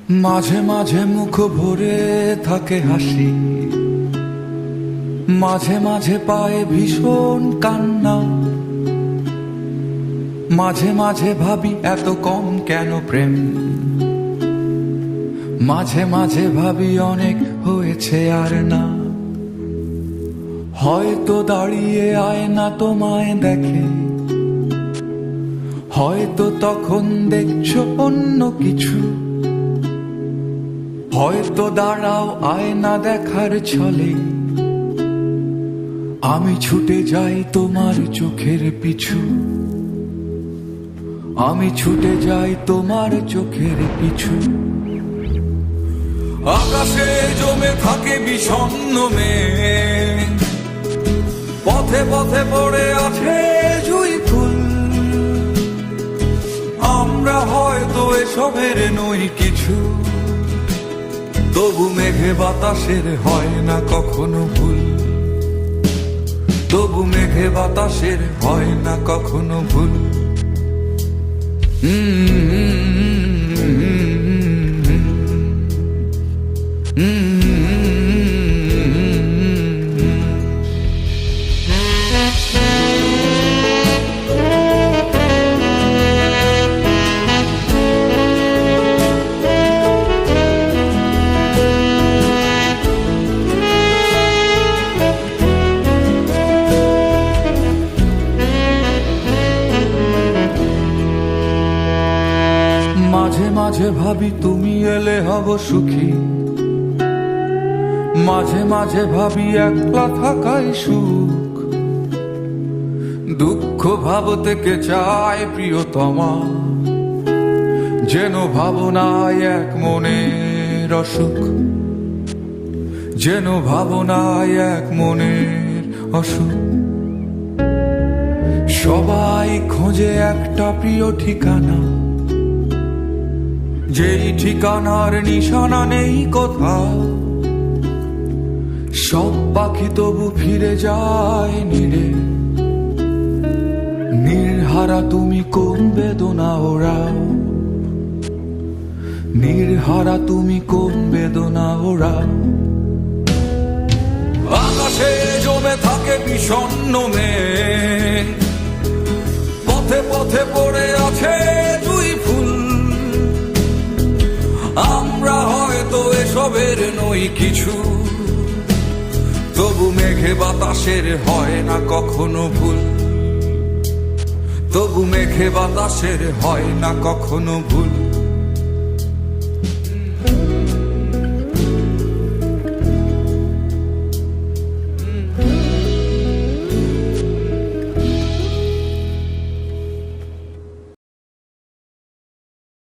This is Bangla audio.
মাঝে মাঝে মুখ ভরে থাকে হাসি, মাঝে মাঝে পায়ে ভীষণ কান্না। মাঝে মাঝে ভাবি এত কম কেন প্রেম, মাঝে মাঝে ভাবি অনেক হয়েছে আর না। হয়তো দাঁড়িয়ে আয়না তোমায় দেখে, হয়তো তখন দেখছো অন্য কিছু। হয়তো দাঁড়াও আয়না দেখার ছলে, আমি ছুটে যাই তোমার চোখের পিছু। আমি ছুটে যাই তোমার চোখের পিছু। আকাশে জমে থাকে বিষণ্ণ মেঘ, পথে পথে পড়ে আছে জুঁই ফুল। আমরা হয়তো এসবের নই কিছু, তবু মেঘে বাতাসের হয় না কখনো ভুল। তবু মেঘে বাতাসের হয় না কখনো ভুল। মাঝে মাঝে ভাবি তুমি এলে হব সুখী, মাঝে মাঝে ভাবি একলা থাকাই সুখ। দুঃখ ভাবতে কে চায় প্রিয়তমা, যেন ভাবনায় এক মনের অসুখ। যেন ভাবনায় এক মনের অসুখ। সবাই খোঁজে একটা প্রিয় ঠিকানা, যেই ঠিকানার নিশানা নেই কোথাও। সব পাখি তবু ফিরে যায় নীড়ে, নির্হারা তুমি কোন বেদনা ওরাও। নির্হারা তুমি কোন বেদনা ওরাও। আকাশে জমে থাকে বিষণ্ণ মেঘ, পথে পথে পড়ে আছে জুঁই ফুল। আমরা হয়তো এসবের নই কিছু, তবু মেঘে বাতাসের হয় না কখনো ভুল। তবু মেঘে বাতাসের হয় না কখনো ভুল।